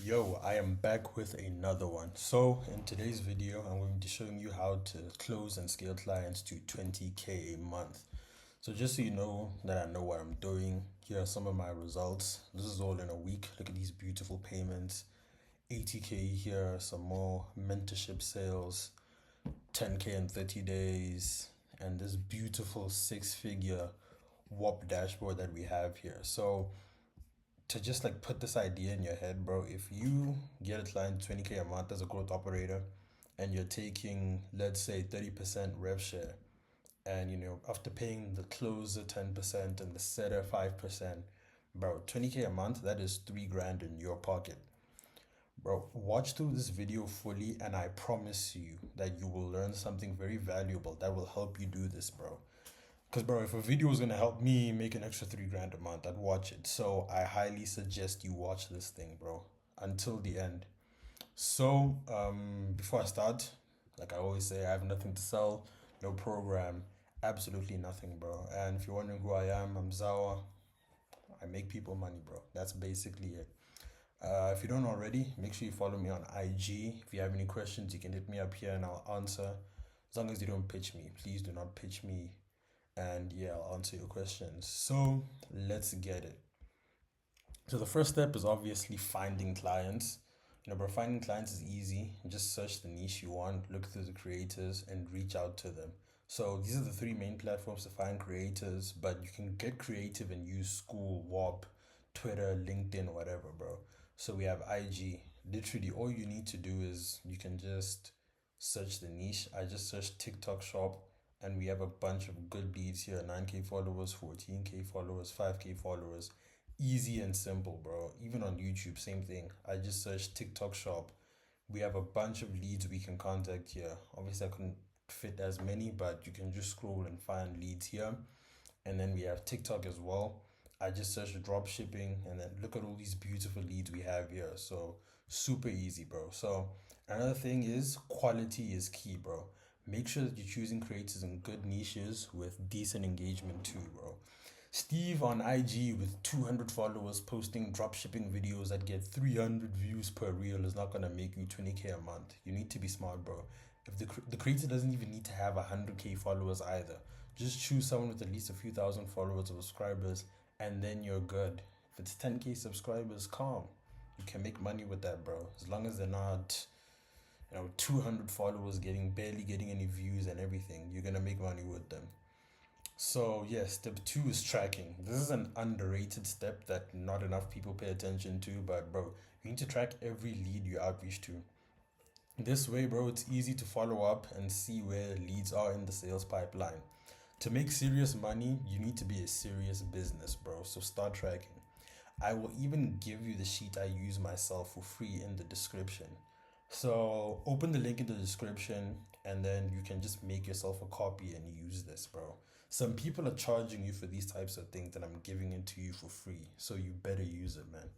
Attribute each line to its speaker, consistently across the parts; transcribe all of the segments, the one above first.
Speaker 1: Yo, I am back with another one. So, in today's video, I'm going to be showing you how to close and scale clients to 20K a month. So, just so you know that I know what I'm doing, here are some of my results. This is all in a week. Look at these beautiful payments. 80K here, some more mentorship sales, 10K in 30 days, and this beautiful six-figure WOP dashboard that we have here. So, to just like put this idea in your head, bro, if you get a client 20K a month as a growth operator and you're taking, let's say, 30% rev share, and after paying the closer 10% and the setter 5%, bro, 20K a month, that is 3 grand in your pocket. Bro, watch through this video fully, and I promise you that you will learn something very valuable that will help you do this, bro. Because, bro, if a video is going to help me make an extra 3 grand a month, I'd watch it. So I highly suggest you watch this thing, bro, until the end. So, before I start, like I always say, I have nothing to sell, no program, absolutely nothing, bro. And if you're wondering who I am, I'm Zawa. I make people money, bro. That's basically it. If you don't already, make sure you follow me on IG. If you have any questions, you can hit me up here and I'll answer. As long as you don't pitch me, please do not pitch me, and yeah, I'll answer your questions. So let's get it. So the first step is obviously finding clients. But finding clients is easy. Just search the niche you want, look through the creators, and reach out to them. So these are the three main platforms to find creators, but you can get creative and use School, WAP, Twitter, LinkedIn, whatever, bro. So we have IG. Literally, all you need to do is you can just search the niche. I just searched TikTok shop, and we have a bunch of good leads here: 9K followers, 14K followers, 5K followers. Easy and simple, bro. Even on YouTube, same thing. I just searched TikTok shop. We have a bunch of leads we can contact here. Obviously, I couldn't fit as many, but you can just scroll and find leads here. And then we have TikTok as well. I just searched drop shipping, and then look at all these beautiful leads we have here. So super easy, bro. So another thing is quality is key, bro. Make sure that you're choosing creators in good niches with decent engagement too, bro. Steve on IG with 200 followers posting drop shipping videos that get 300 views per reel is not gonna make you 20K a month. You need to be smart, bro. If the creator doesn't even need to have 100K followers either, just choose someone with at least a few thousand followers or subscribers, and then you're good. If it's 10K subscribers, calm. You can make money with that, bro. As long as they're not, 200 followers barely getting any views and everything, you're gonna make money with them. So, yeah, step two is tracking. This is an underrated step that not enough people pay attention to, but bro, you need to track every lead you outreach to. This way, bro, it's easy to follow up and see where leads are in the sales pipeline. To make serious money, you need to be a serious business, bro. So start tracking. I will even give you the sheet I use myself for free in the description. So open the link in the description, and then you can just make yourself a copy and use this, bro. Some people are charging you for these types of things, and I'm giving it to you for free. So you better use it, man.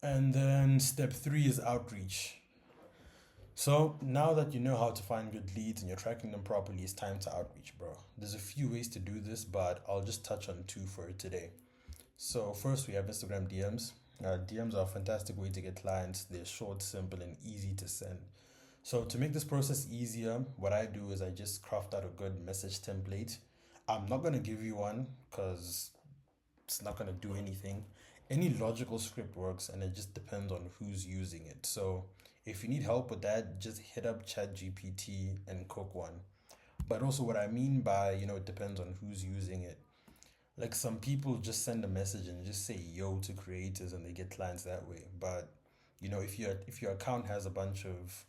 Speaker 1: And then step three is outreach. So now that you know how to find good leads and you're tracking them properly, it's time to outreach, bro. There's a few ways to do this, but I'll just touch on two for today. So first, we have Instagram DMs. DMs are a fantastic way to get clients. They're short, simple, and easy to send. So to make this process easier, what I do is I just craft out a good message template. I'm not gonna give you one because it's not gonna do anything. Any logical script works, and it just depends on who's using it. So if you need help with that, just hit up ChatGPT and cook one. But also, what I mean by it depends on who's using it. Like some people just send a message and just say yo to creators and they get clients that way. But if your account has a bunch of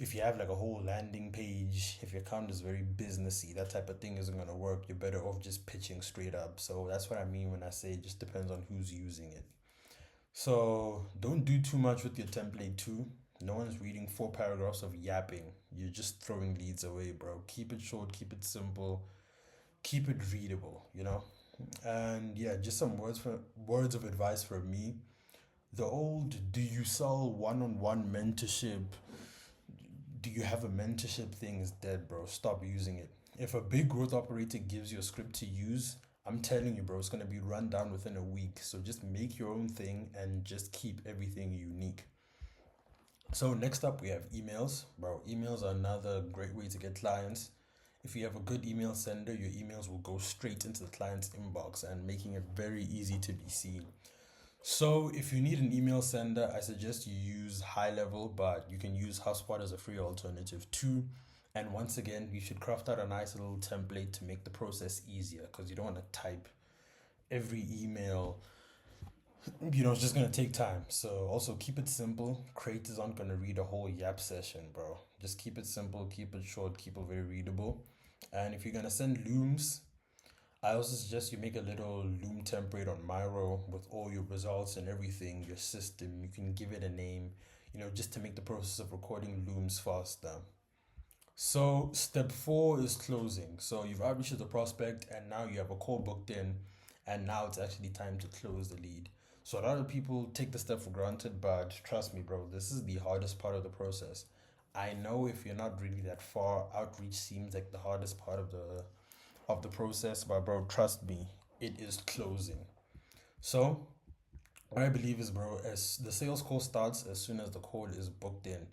Speaker 1: if you have like a whole landing page, if your account is very businessy, that type of thing isn't gonna work. You're better off just pitching straight up. So that's what I mean when I say it just depends on who's using it. So don't do too much with your template too. No one's reading 4 paragraphs of yapping. You're just throwing leads away, bro. Keep it short, keep it simple, keep it readable. And yeah, just some words of advice from me. The old "do you sell one-on-one mentorship, do you have a mentorship" thing is dead, bro. Stop using it. If a big growth operator gives you a script to use, I'm telling you, bro, it's gonna be run down within a week. So just make your own thing and just keep everything unique. So next up we have emails. Bro, emails are another great way to get clients. If you have a good email sender, your emails will go straight into the client's inbox and making it very easy to be seen. So if you need an email sender, I suggest you use High Level, but you can use HubSpot as a free alternative too. And once again, you should craft out a nice little template to make the process easier, because you don't want to type every email. It's just gonna take time. So also keep it simple. Creators aren't gonna read a whole yap session, bro. Just keep it simple, keep it short, keep it very readable. And if you're gonna send looms, I also suggest you make a little loom template on Miro with all your results and everything, your system. You can give it a name, just to make the process of recording looms faster. So step four is closing. So you've outreached to the prospect and now you have a call booked in, and now it's actually time to close the lead. So a lot of people take the step for granted, but trust me, bro, this is the hardest part of the process. I know if you're not really that far, outreach seems like the hardest part of the process, but bro, trust me, it is closing. So what I believe is, bro, as the sales call starts, as soon as the call is booked in,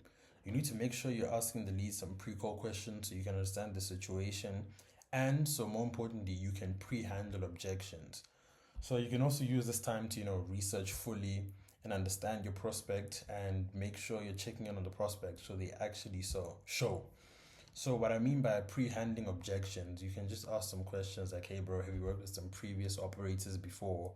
Speaker 1: you need to make sure you're asking the lead some pre-call questions so you can understand the situation, and so more importantly, you can pre-handle objections. So you can also use this time to research fully and understand your prospect and make sure you're checking in on the prospect so they actually show. So what I mean by pre-handling objections, you can just ask some questions like, "Hey, bro, have you worked with some previous operators before?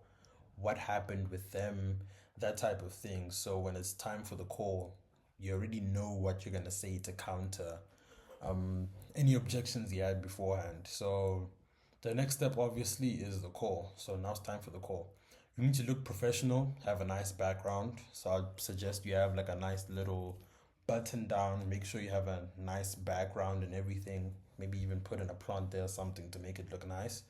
Speaker 1: What happened with them?" That type of thing. So when it's time for the call, you already know what you're gonna say to counter any objections you had beforehand. So the next step obviously is the call. So now it's time for the call. You need to look professional, have a nice background. So I'd suggest you have like a nice little button down, make sure you have a nice background and everything. Maybe even put in a plant there or something to make it look nice.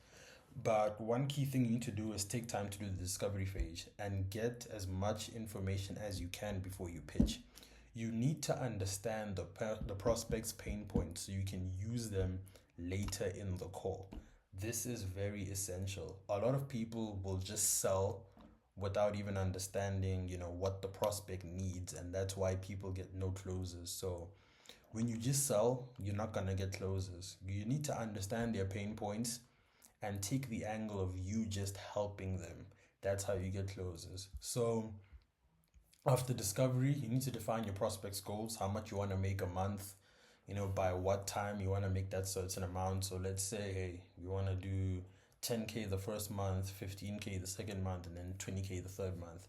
Speaker 1: But one key thing you need to do is take time to do the discovery phase and get as much information as you can before you pitch. You need to understand the prospect's pain points so you can use them later in the call. This is very essential. A lot of people will just sell without even understanding, what the prospect needs, and that's why people get no closes. So when you just sell, you're not gonna get closes. You need to understand their pain points and take the angle of you just helping them. That's how you get closes. So after discovery, you need to define your prospect's goals, how much you want to make a month, by what time you want to make that certain amount. So let's say, hey, you want to do 10K the first month, 15K the second month, and then 20K the third month.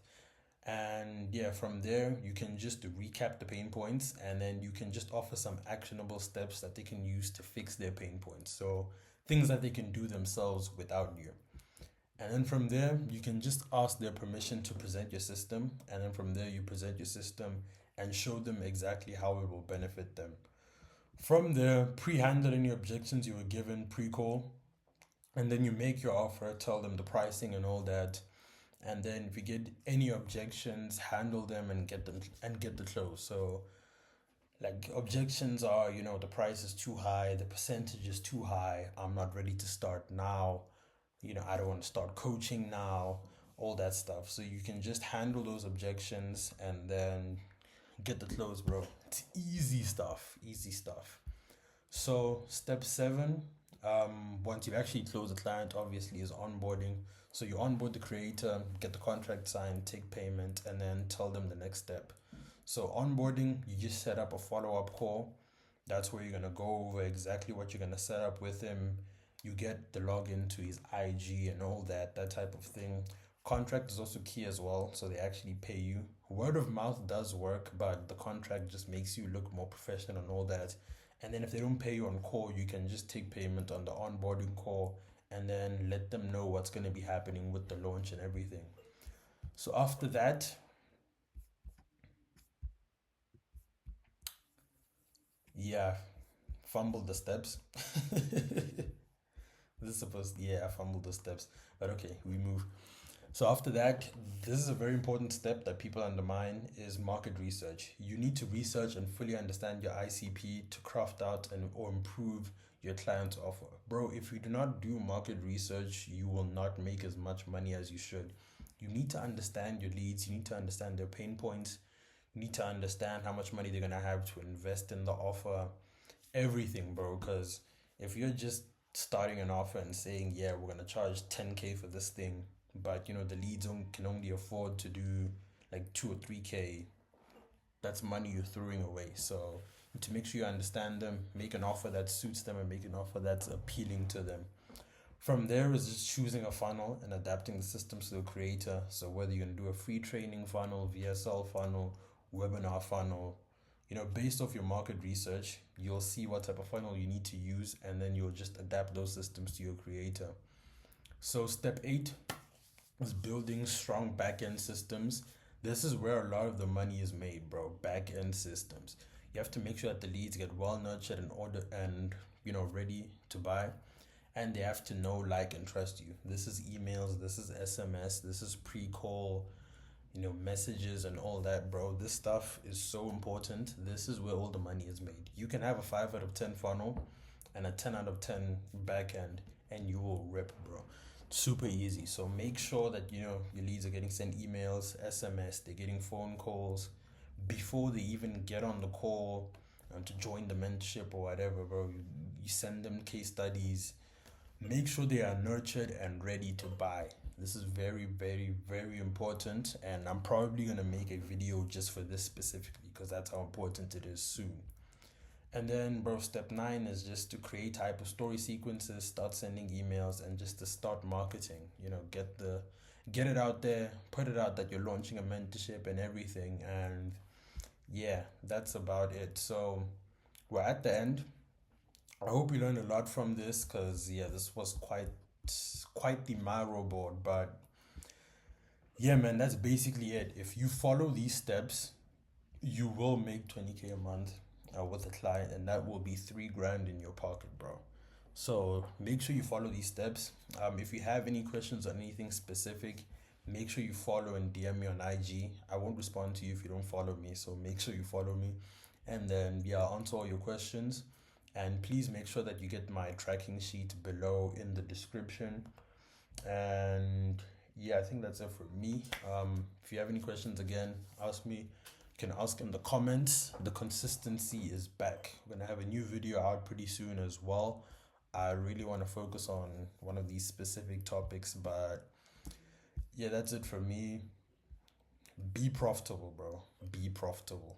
Speaker 1: And yeah, from there, you can just recap the pain points, and then you can just offer some actionable steps that they can use to fix their pain points. So things that they can do themselves without you. And then from there, you can just ask their permission to present your system. And then from there, you present your system and show them exactly how it will benefit them. From there, pre-handle any objections you were given pre-call. And then you make your offer, tell them the pricing and all that. And then if you get any objections, handle them and get the close. So like objections are, the price is too high, the percentage is too high, I'm not ready to start now, I don't want to start coaching now, all that stuff. So you can just handle those objections and then get the close, bro. It's easy stuff, easy stuff. So step seven, once you've actually closed the client, obviously is onboarding. So you onboard the creator, get the contract signed, take payment, and then tell them the next step. So onboarding, you just set up a follow-up call. That's where you're gonna go over exactly what you're gonna set up with him. You get the login to his IG and all that type of thing. Contract is also key as well, so they actually pay you. Word of mouth does work, but the contract just makes you look more professional and all that. And then if they don't pay you on call, you can just take payment on the onboarding call and then let them know what's going to be happening with the launch and everything. So after that, yeah, fumbled the steps. This is supposed to, yeah, I fumbled the steps. But okay, we move. So after that, this is a very important step that people undermine is market research. You need to research and fully understand your ICP to craft out and or improve your client's offer. Bro, if you do not do market research, you will not make as much money as you should. You need to understand your leads, you need to understand their pain points, you need to understand how much money they're gonna have to invest in the offer, everything, bro. Because if you're just starting an offer and saying, yeah, we're gonna charge 10K for this thing, but the leads can only afford to do like 2 or 3K, that's money you're throwing away. So to make sure you understand them, make an offer that suits them, and make an offer that's appealing to them. From there is just choosing a funnel and adapting the systems to the creator. So whether you're gonna do a free training funnel, VSL funnel, webinar funnel, based off your market research, you'll see what type of funnel you need to use, and then you'll just adapt those systems to your creator. So step 8 is building strong back-end systems. This is where a lot of the money is made, bro. Back-end systems. You have to make sure that the leads get well nurtured and order and ready to buy, and they have to know, like, and trust you. This is emails, this is SMS, this is pre-call, messages and all that, bro. This stuff is so important. This is where all the money is made. You can have a 5 out of 10 funnel and a 10 out of 10 back end, and you will rip, bro. Super easy. So make sure that your leads are getting sent emails, SMS, they're getting phone calls before they even get on the call to join the mentorship or whatever, bro. You send them case studies. Make sure they are nurtured and ready to buy. This is very, very, very important, and I'm probably gonna make a video just for this specifically because that's how important it is soon. And then, bro, step 9 is just to create type of story sequences, start sending emails, and just to start marketing. Get it out there, put it out that you're launching a mentorship and everything. And yeah, that's about it. So we're at the end. I hope you learned a lot from this, because this was quite the Miro board. But yeah, man, that's basically it. If you follow these steps, you will make 20K a month with a client, and that will be 3 grand in your pocket, bro. So make sure you follow these steps. If you have any questions on anything specific, make sure you follow and DM me on IG. I won't respond to you if you don't follow me, so make sure you follow me. And then I'll answer all your questions. And please make sure that you get my tracking sheet below in the description. And I think that's it for me. If you have any questions, again, ask me. You can ask in the comments. The consistency is back. We're gonna have a new video out pretty soon as well. I really want to focus on one of these specific topics, but that's it for me. Be profitable, bro. Be profitable.